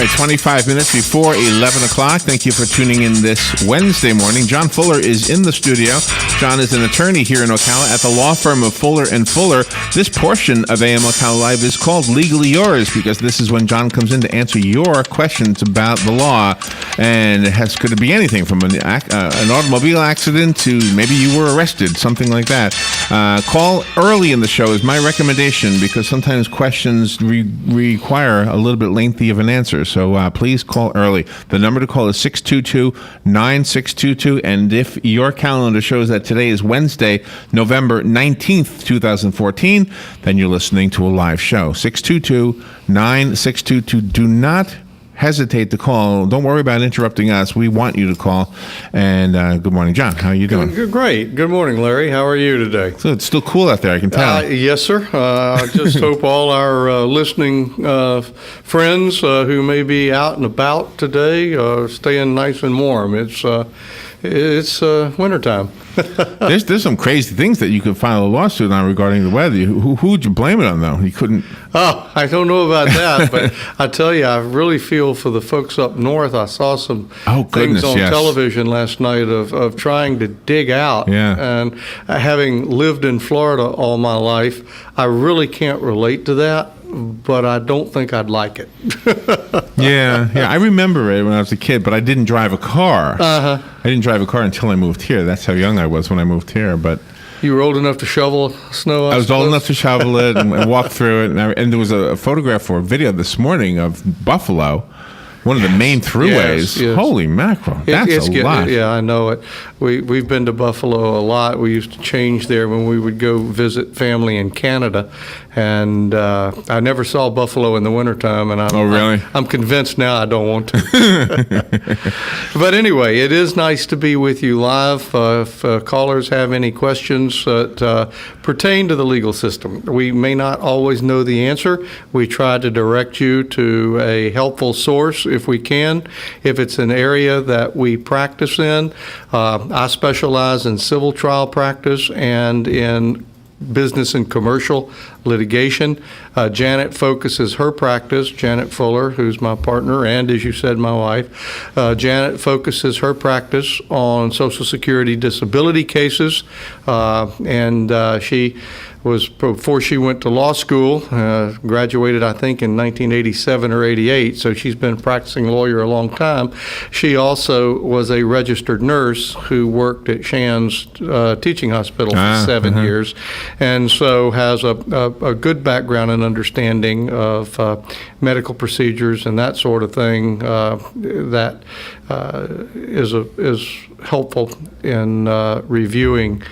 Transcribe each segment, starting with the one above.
right, 25 minutes before 11 o'clock. Thank you for tuning in this Wednesday morning. John Fuller is in the studio. John is an attorney here in Ocala at the law firm of Fuller & Fuller. This portion of AM Ocala Live is called Legally Yours because this is when John comes in to answer your questions about the law. And it could be anything from an automobile accident to maybe you were arrested, something like that. Call early in the show is my recommendation because sometimes questions require a little bit lengthy of an answer. So please call early. The number to call is 622-9622. And if your calendar shows that today is Wednesday, November 19th, 2014, then you're listening to a live show. 622-9622. Do not hesitate to call. Don't worry about interrupting us. We want you to call. And good morning, John. How are you doing? Great. Good morning, Larry. How are you today? So it's still cool out there, I can tell. Yes, sir. I just hope all our listening friends who may be out and about today are staying nice and warm. It's wintertime. There's some crazy things that you could file a lawsuit on regarding the weather. Who'd you blame it on, though? You couldn't. Oh, I don't know about that, but I tell you, I really feel for the folks up north. I saw some things on television last night of trying to dig out. Yeah. And having lived in Florida all my life, I really can't relate to that. But I don't think I'd like it. Yeah. I remember it when I was a kid, but I didn't drive a car. I didn't drive a car until I moved here. That's how young I was when I moved here. But you were old enough to shovel snow? I was old enough to shovel it and walk through it. And there was a photograph or a video this morning of Buffalo, one of the main throughways. Yes. Holy mackerel. That's a lot. Yeah, I know it. We've been to Buffalo a lot. We used to change there when we would go visit family in Canada. And I never saw Buffalo in the wintertime. And I'm convinced now I don't want to. But anyway, it is nice to be with you live. If callers have any questions that pertain to the legal system, we may not always know the answer. We try to direct you to a helpful source if we can. If it's an area that we practice in, I specialize in civil trial practice and in business and commercial litigation. Janet focuses her practice, Janet Fuller, who's my partner and, as you said, my wife. Janet focuses her practice on Social Security disability cases, and she was, before she went to law school, graduated I think in 1987 or 88, so she's been a practicing lawyer a long time. She also was a registered nurse who worked at Shands Teaching Hospital for 7 years, and so has a good background and understanding of medical procedures and that sort of thing that is helpful in reviewing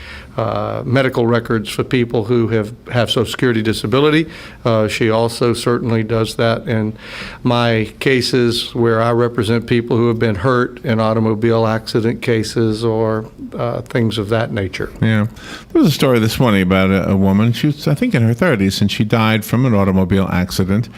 medical records for people who have Social Security disability. She also certainly does that in my cases where I represent people who have been hurt in automobile accident cases or things of that nature. Yeah. There was a story this morning about a woman. She was, I think, in her 30s, and she died from an automobile accident.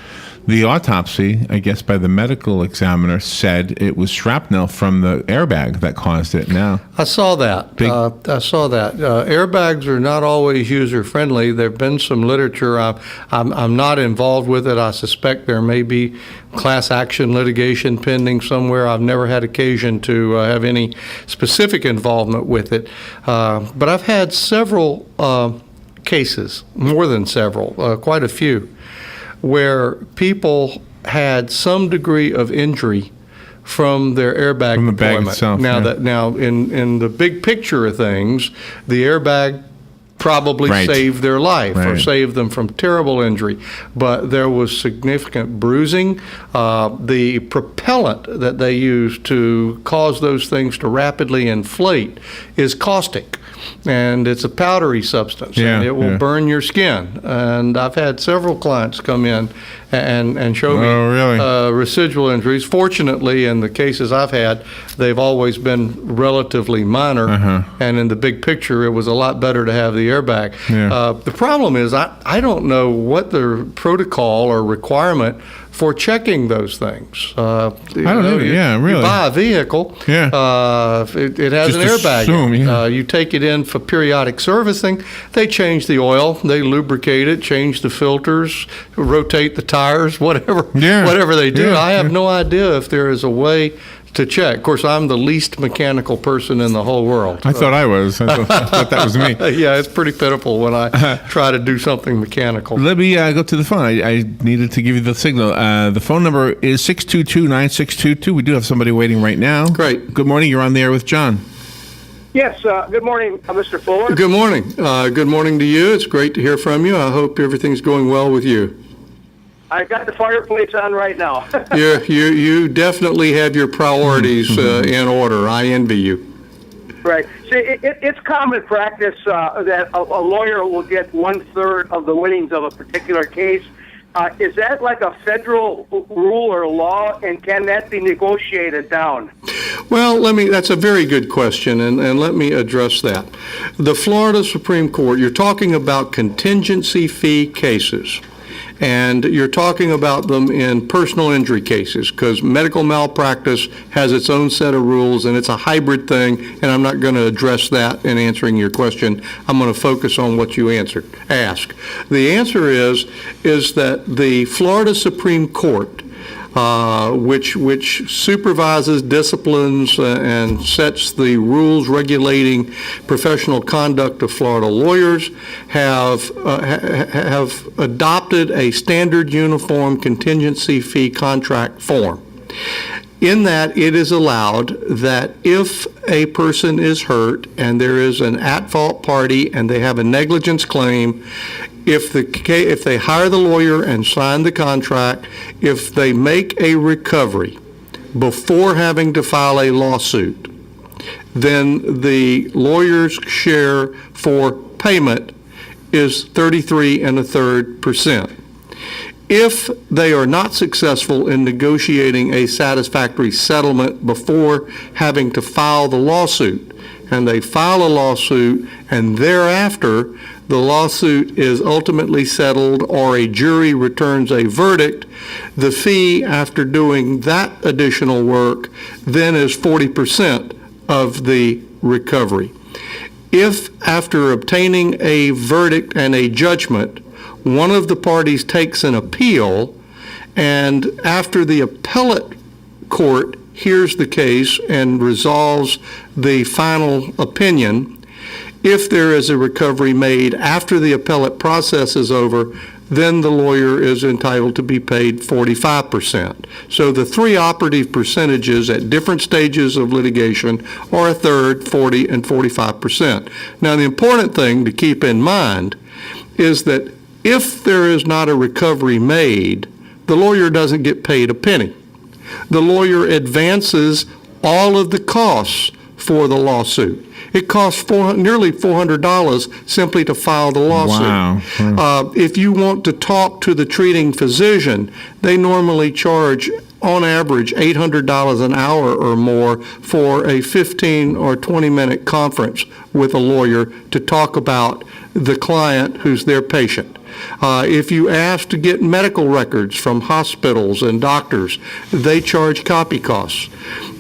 The autopsy, I guess, by the medical examiner said it was shrapnel from the airbag that caused it. Now, I saw that. Airbags are not always user-friendly. There have been some literature. I'm not involved with it. I suspect there may be class action litigation pending somewhere. I've never had occasion to have any specific involvement with it. But I've had several cases, more than several, quite a few, where people had some degree of injury from their airbag from the deployment. Bag itself, Now in the big picture of things, the airbag probably saved their life or saved them from terrible injury, but there was significant bruising. The propellant that they use to cause those things to rapidly inflate is caustic. And it's a powdery substance, and it will burn your skin. And I've had several clients come in and show me residual injuries. Fortunately, in the cases I've had, they've always been relatively minor. And in the big picture, it was a lot better to have the airbag. The problem is I don't know what the protocol or requirement for checking those things. I don't know. Yeah, really. You buy a vehicle. Yeah. It has Just an airbag. assume, yeah. You take it in for periodic servicing. They change the oil, they lubricate it, change the filters, rotate the tires, whatever they do. I have no idea if there is a way to check. Of course, I'm the least mechanical person in the whole world. I thought I was. I thought that was me. Yeah, it's pretty pitiful when I try to do something mechanical. Let me go to the phone. I needed to give you the signal. The phone number is 622-9622. We do have somebody waiting right now. Great. Good morning. You're on the air with John. Yes, good morning, Mr. Fuller. Good morning. Good morning to you. It's great to hear from you. I hope everything's going well with you. I got the fireplace on right now. You definitely have your priorities in order. I envy you. Right. See, it's common practice that a lawyer will get 1/3 of the winnings of a particular case. Is that like a federal rule or law, and can that be negotiated down? Well, that's a very good question, and let me address that. The Florida Supreme Court, you're talking about contingency fee cases. And you're talking about them in personal injury cases, because medical malpractice has its own set of rules, and it's a hybrid thing, and I'm not going to address that in answering your question. I'm going to focus on what you ask. The answer is that the Florida Supreme Court, which supervises, disciplines, and sets the rules regulating professional conduct of Florida lawyers, have adopted a standard uniform contingency fee contract form. In that, it is allowed that if a person is hurt and there is an at-fault party and they have a negligence claim, if they hire the lawyer and sign the contract, if they make a recovery before having to file a lawsuit, then the lawyer's share for payment is 33 1/3%. If they are not successful in negotiating a satisfactory settlement before having to file the lawsuit, and they file a lawsuit and thereafter the lawsuit is ultimately settled or a jury returns a verdict, the fee after doing that additional work then is 40% of the recovery. If after obtaining a verdict and a judgment, one of the parties takes an appeal, and after the appellate court hears the case and resolves the final opinion, if there is a recovery made after the appellate process is over, then the lawyer is entitled to be paid 45%. So the three operative percentages at different stages of litigation are 1/3, 40, and 45%. Now, the important thing to keep in mind is that if there is not a recovery made, the lawyer doesn't get paid a penny. The lawyer advances all of the costs for the lawsuit. It costs nearly $400 simply to file the lawsuit. Wow. If you want to talk to the treating physician, they normally charge, on average, $800 an hour or more for a 15 or 20-minute conference with a lawyer to talk about the client who's their patient. If you ask to get medical records from hospitals and doctors, they charge copy costs.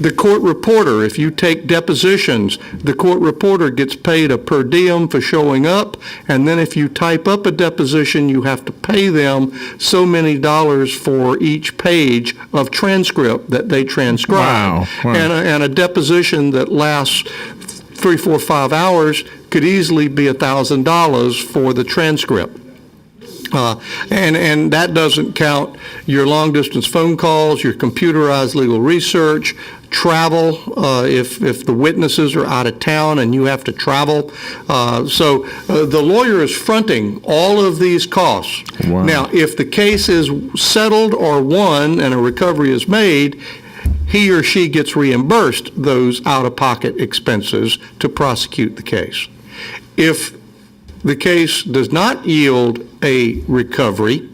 The court reporter, if you take depositions, the court reporter gets paid a per diem for showing up, and then if you type up a deposition, you have to pay them so many dollars for each page of transcript that they transcribe. Wow. And a deposition that lasts 3, 4, 5 hours could easily be $1,000 for the transcript. And that doesn't count your long-distance phone calls, your computerized legal research, travel, if the witnesses are out of town and you have to travel. So the lawyer is fronting all of these costs. Wow. Now, if the case is settled or won and a recovery is made, he or she gets reimbursed those out-of-pocket expenses to prosecute the case. If the case does not yield a recovery,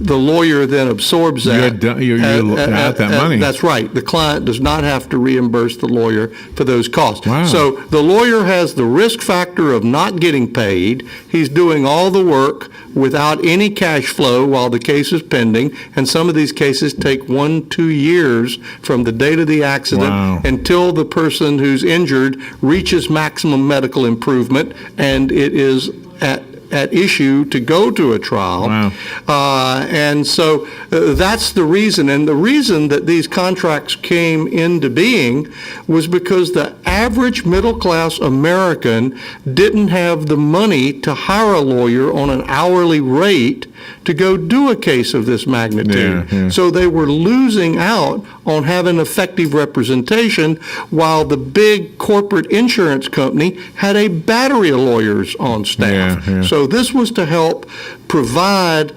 the lawyer then absorbs that. You're out that money. That's right. The client does not have to reimburse the lawyer for those costs. Wow. So the lawyer has the risk factor of not getting paid. He's doing all the work without any cash flow while the case is pending, and some of these cases take 1-2 years from the date of the accident until the person who's injured reaches maximum medical improvement, and it is at issue to go to a trial. And so that's the reason. And the reason that these contracts came into being was because the average middle-class American didn't have the money to hire a lawyer on an hourly rate to go do a case of this magnitude. So they were losing out on having effective representation while the big corporate insurance company had a battery of lawyers on staff. So this was to help provide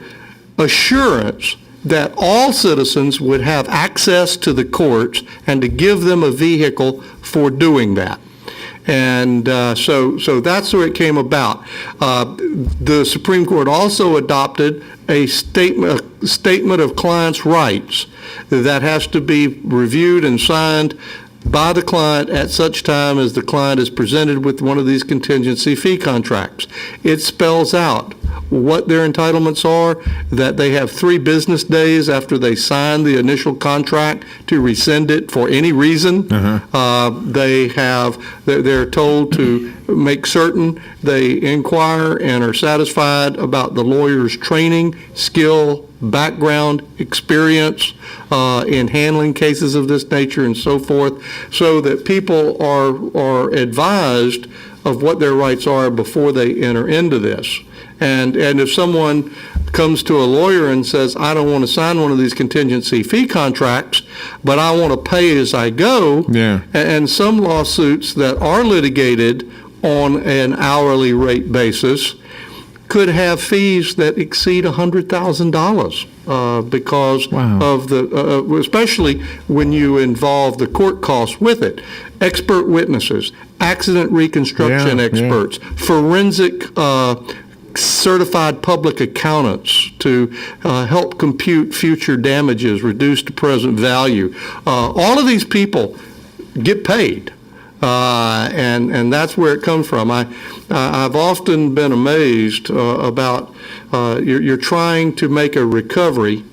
assurance that all citizens would have access to the courts and to give them a vehicle for doing that. And so that's where it came about. The Supreme Court also adopted a statement of client's rights that has to be reviewed and signed by the client at such time as the client is presented with one of these contingency fee contracts. It spells out what their entitlements are, that they have 3 business days after they sign the initial contract to rescind it for any reason. They're told to make certain they inquire and are satisfied about the lawyer's training, skill, background, experience in handling cases of this nature and so forth, so that people are advised of what their rights are before they enter into this. And if someone comes to a lawyer and says, I don't want to sign one of these contingency fee contracts, but I want to pay as I go, and some lawsuits that are litigated on an hourly rate basis could have fees that exceed $100,000 because of the, especially when you involve the court costs with it. Expert witnesses, accident reconstruction experts, forensic certified public accountants to help compute future damages reduced to present value. All of these people get paid. And that's where it comes from. I've often been amazed about you're trying to make a recovery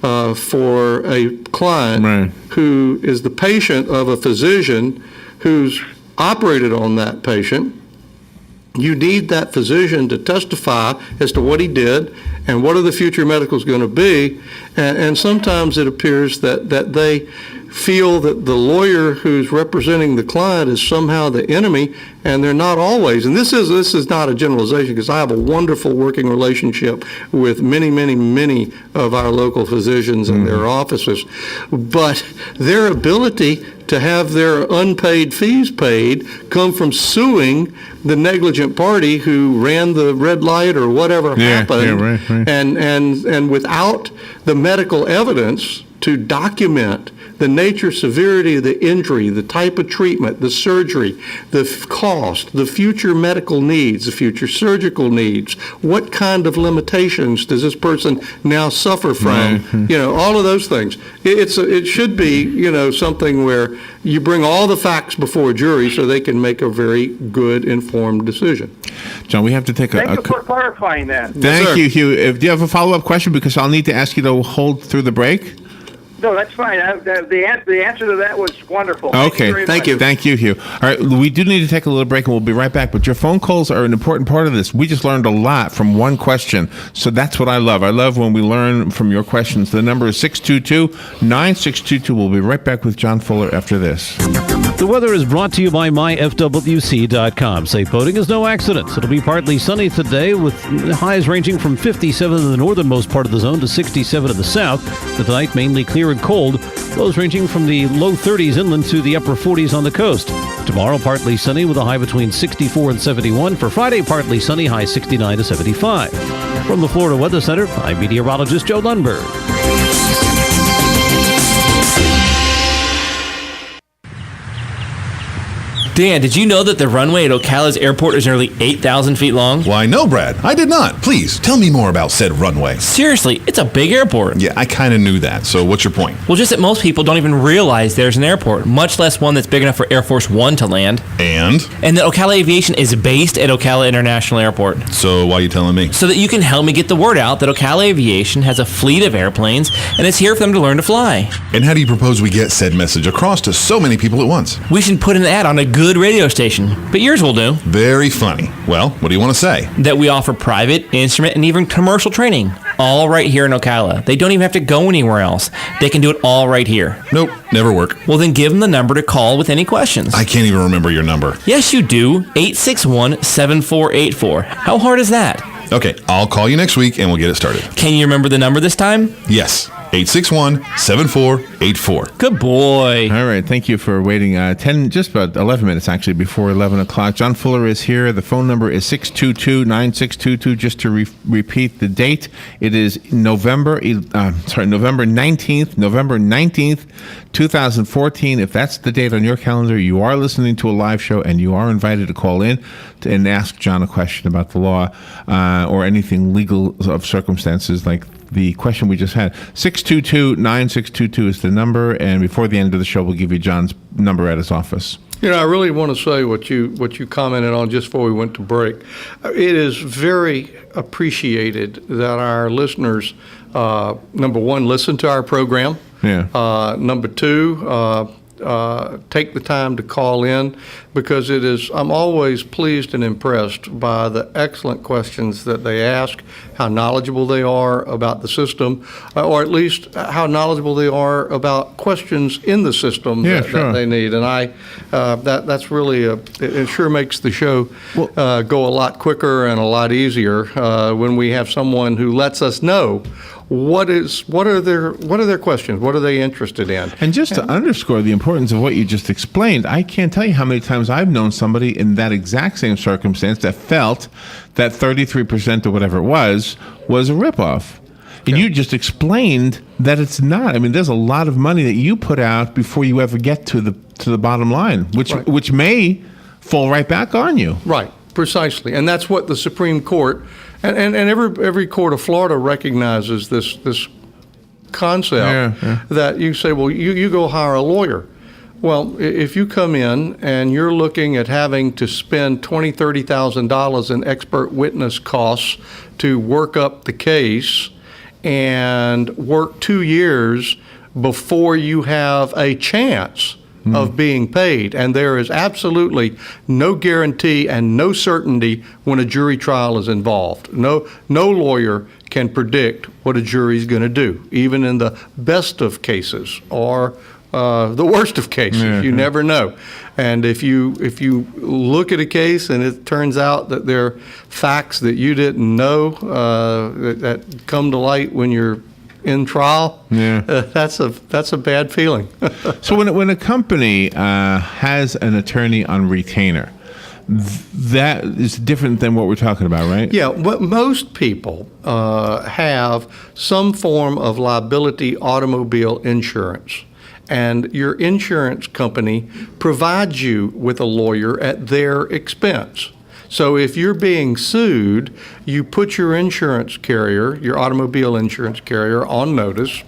for a client who is the patient of a physician who's operated on that patient. You need that physician to testify as to what he did and what are the future medicals going to be. And sometimes it appears that they feel that the lawyer who's representing the client is somehow the enemy, and they're not always. And this is not a generalization, because I have a wonderful working relationship with many, many, many of our local physicians and their offices. But their ability to have their unpaid fees paid come from suing the negligent party who ran the red light or whatever happened, and without the medical evidence to document the nature, severity of the injury, the type of treatment, the surgery, the cost, the future medical needs, the future surgical needs, what kind of limitations does this person now suffer from, all of those things. It should be, something where you bring all the facts before a jury so they can make a very good, informed decision. John, we have to take Thank you for clarifying that. Thank you, Hugh. Do you have a follow-up question? Because I'll need to ask you to hold through the break. No, that's fine. The answer to that was wonderful. Okay. Thank you. Thank you, Hugh. All right, we do need to take a little break, and we'll be right back. But your phone calls are an important part of this. We just learned a lot from one question. So that's what I love. I love when we learn from your questions. The number is 622-9622. We'll be right back with John Fuller after this. The weather is brought to you by myfwc.com. Safe boating is no accident. It'll be partly sunny today with highs ranging from 57 in the northernmost part of the zone to 67 in the south. Tonight, mainly clear and cold. Lows ranging from the low 30s inland to the upper 40s on the coast. Tomorrow, partly sunny with a high between 64 and 71. For Friday, partly sunny, high 69 to 75. From the Florida Weather Center, I'm meteorologist Joe Lundberg. Dan, did you know that the runway at Ocala's airport is nearly 8,000 feet long? Why, no, Brad. I did not. Please, tell me more about said runway. Seriously, it's a big airport. Yeah, I kind of knew that. So what's your point? Well, just that most people don't even realize there's an airport, much less one that's big enough for Air Force One to land. And that Ocala Aviation is based at Ocala International Airport. So why are you telling me? So that you can help me get the word out that Ocala Aviation has a fleet of airplanes and it's here for them to learn to fly. And how do you propose we get said message across to so many people at once? We should put an ad on a good radio station, but yours will do. Very funny. Well, what do you want to say? That we offer private, instrument, and even commercial training, all right here in Ocala. They don't even have to go anywhere else. They can do it all right here. Nope, never work. Well, then give them the number to call with any questions. I can't even remember your number. Yes, you do. 861-7484. How hard is that? Okay, I'll call you next week and we'll get it started. Can you remember the number this time? Yes, 861-7484. Good boy. All right, thank you for waiting. Just about 11 minutes actually before 11 o'clock. John Fuller is here. The phone number is 622-9622. Just to repeat the date, it is November 19th, 2014. If that's the date on your calendar, you are listening to a live show and you are invited to call in and ask John a question about the law or anything legal of circumstances like the question we just had. 622-9622 is the number, and before the end of the show, we'll give you John's number at his office. You know, I really want to say what you commented on just before we went to break. It is very appreciated that our listeners, number one, listen to our program. Yeah. Number two, take the time to call in, because I'm always pleased and impressed by the excellent questions that they ask, how knowledgeable they are about the system, or at least how knowledgeable they are about questions in the system that they need. And that's really it sure makes the show go a lot quicker and a lot easier when we have someone who lets us know what are their questions, what are they interested in. And just to underscore the importance of what you just explained, I can't tell you how many times I've known somebody in that exact same circumstance that felt that 33% or whatever it was a ripoff. And you just explained that it's not. I mean, there's a lot of money that you put out before you ever get to the bottom line, which may fall right back on you. Right, precisely. And that's what the Supreme Court and every court of Florida recognizes this concept that you say, well, you go hire a lawyer. Well, if you come in and you're looking at having to spend $20,000, $30,000 in expert witness costs to work up the case and work 2 years before you have a chance of being paid, and there is absolutely no guarantee and no certainty when a jury trial is involved. No lawyer can predict what a jury is going to do, even in the best of cases or the worst of cases. You never know. And if you look at a case and it turns out that there are facts that you didn't know that come to light when you're in trial, that's a bad feeling. So when a company has an attorney on retainer, that is different than what we're talking about, right? Yeah, most people have some form of liability automobile insurance, and your insurance company provides you with a lawyer at their expense. So if you're being sued, you put your insurance carrier, your automobile insurance carrier, on notice,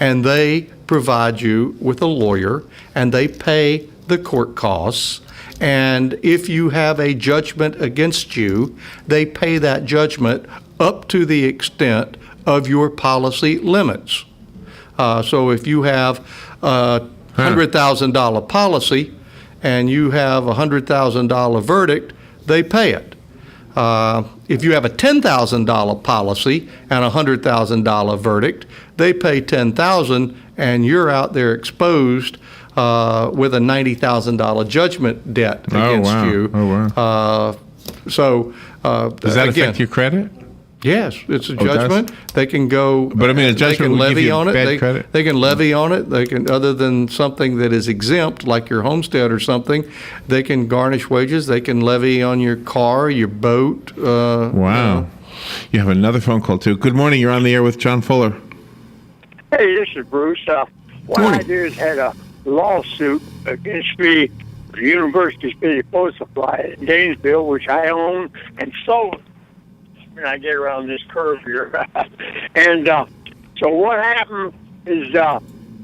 and they provide you with a lawyer, and they pay the court costs. And if you have a judgment against you, they pay that judgment up to the extent of your policy limits. So if you have a $100,000 policy and you have a $100,000 verdict, they pay it. If you have a $10,000 policy and a $100,000 verdict, they pay $10,000, and you're out there exposed with a $90,000 judgment debt against you. Oh, wow. Does that affect your credit? Yes, it's a judgment. They can go. But I mean, a judgment would give you bad credit? They can levy on it. They can, other than something that is exempt, like your homestead or something, they can garnish wages. They can levy on your car, your boat. Wow. You have another phone call, too. Good morning. You're on the air with John Fuller. Hey, this is Bruce. What I do is had a lawsuit against me University City Post Supply in Gainesville, which I own and sold when I get around this curve here. And so what happened is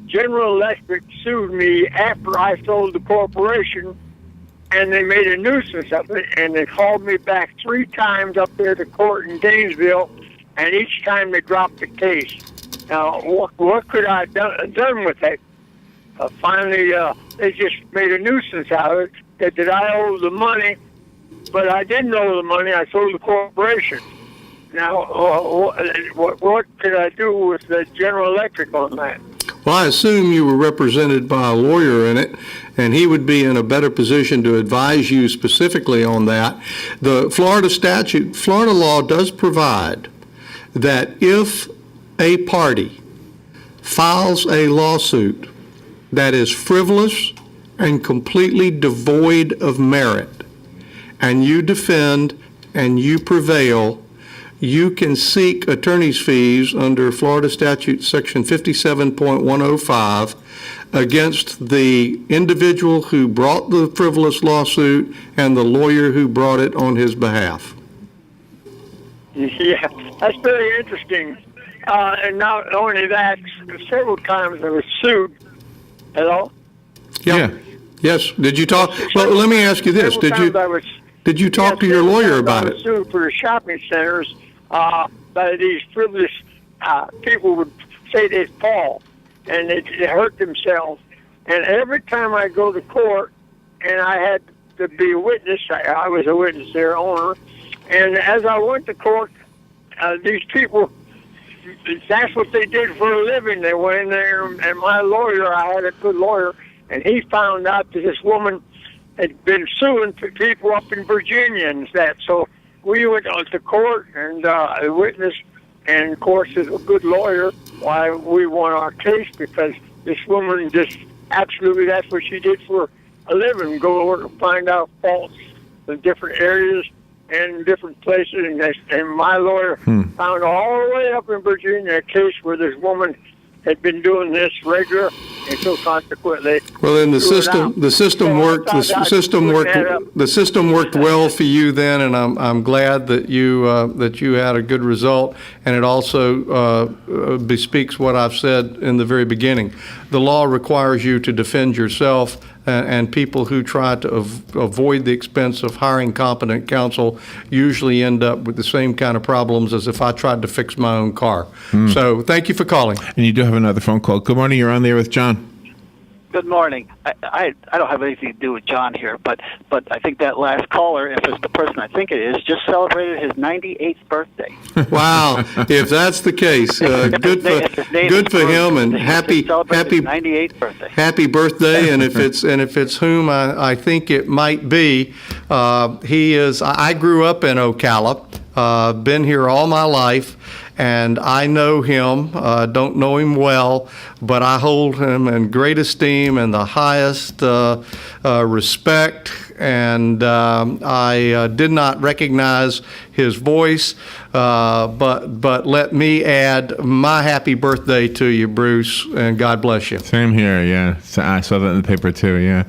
General Electric sued me after I sold the corporation, and they made a nuisance of it, and they called me back 3 times up there to court in Gainesville, and each time they dropped the case. Now, what could I have done with that? Finally, they just made a nuisance out of it, that I owe the money, but I didn't owe the money. I sold the corporation. Now, what could I do with the General Electric on that? Well, I assume you were represented by a lawyer in it, and he would be in a better position to advise you specifically on that. The Florida law does provide that if a party files a lawsuit that is frivolous and completely devoid of merit, and you defend and you prevail, you can seek attorney's fees under Florida Statute Section 57.105 against the individual who brought the frivolous lawsuit and the lawyer who brought it on his behalf. Yeah, that's very interesting. And not only that, several times I was sued. Hello? Yeah. Yes. Did you talk? Well, let me ask you this. Did you talk to your lawyer about it? I was sued for the shopping centers by these frivolous people would say they fall and they hurt themselves. And every time I go to court, and I had to be a witness, I was a witness, their owner, and as I went to court, these people, that's what they did for a living. They went in there, and my lawyer, I had a good lawyer, and he found out that this woman had been suing people up in Virginia and that. So we went to court, and a witness, and of course, is a good lawyer, why we won our case, because this woman just absolutely, that's what she did for a living, go to work and find out faults in different areas and different places. And my lawyer found all the way up in Virginia a case where this woman had been doing this regular, and so consequently, well, then the system worked well for you then, and I'm glad that you had a good result, and it also bespeaks what I've said in the very beginning. The law requires you to defend yourself, and people who try to avoid the expense of hiring competent counsel usually end up with the same kind of problems as if I tried to fix my own car. So thank you for calling. And you do have another phone call. Good morning. You're on there with John. Good morning. I don't have anything to do with John here, but I think that last caller, if it's the person I think it is, just celebrated his 98th birthday. Wow! If that's the case, good for him, and happy 98th birthday. Happy birthday! And if it's whom I think it might be, he is. I grew up in Ocala, been here all my life. And I know him, don't know him well, but I hold him in great esteem and the highest respect. And I did not recognize his voice, but let me add my happy birthday to you, Bruce, and God bless you. Same here, yeah. So I saw that in the paper too, yeah.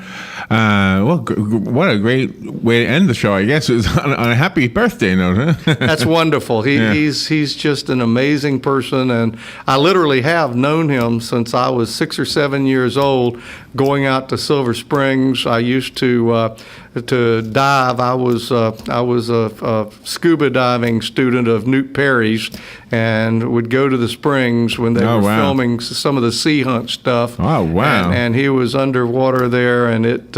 Well, what a great way to end the show, I guess. It was on a happy birthday note, huh? That's wonderful. He's just an amazing person, and I literally have known him since I was 6 or 7 years old, going out to Silver Springs. I used to dive. I was a scuba diving student of Newt Perry's, and would go to the springs when they were filming some of the sea hunt stuff. Oh wow! And he was underwater there, and it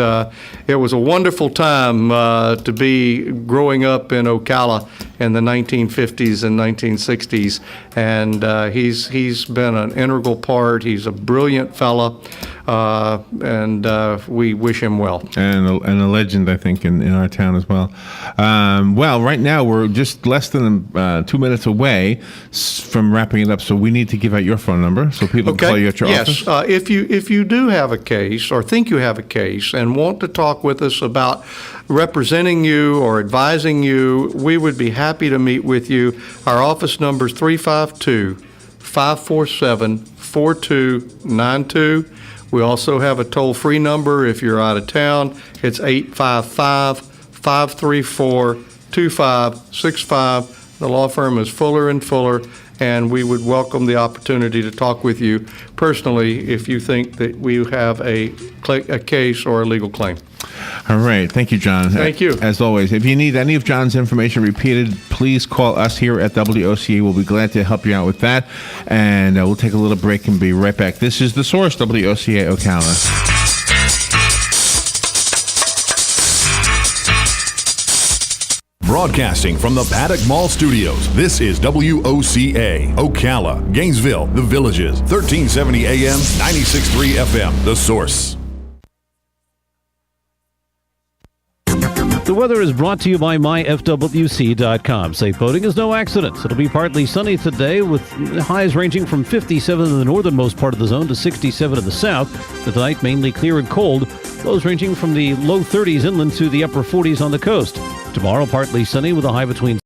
was a wonderful time to be growing up in Ocala in the 1950s and 1960s. And he's been an integral part. He's a brilliant fella, and we wish him well. And a legend, I think, in our town as well. Well, right now we're just less than 2 minutes away from wrapping it up, so we need to give out your phone number so people can call you at your office. Yes, if you do have a case or think you have a case and want to talk with us about representing you or advising you, we would be happy to meet with you. Our office number is 352-547-4292. We also have a toll-free number if you're out of town. It's 855-534-2565. The law firm is Fuller & Fuller, and we would welcome the opportunity to talk with you personally if you think that we have a case or a legal claim. All right. Thank you, John. Thank you. As always, if you need any of John's information repeated, please call us here at WOCA. We'll be glad to help you out with that. And we'll take a little break and be right back. This is The Source, WOCA Ocala. Broadcasting from the Paddock Mall Studios, this is WOCA, Ocala, Gainesville, The Villages, 1370 AM, 96.3 FM, The Source. The weather is brought to you by myfwc.com. Safe boating is no accident. It'll be partly sunny today with highs ranging from 57 in the northernmost part of the zone to 67 in the south. Tonight, mainly clear and cold. Lows ranging from the low 30s inland to the upper 40s on the coast. Tomorrow, partly sunny with a high between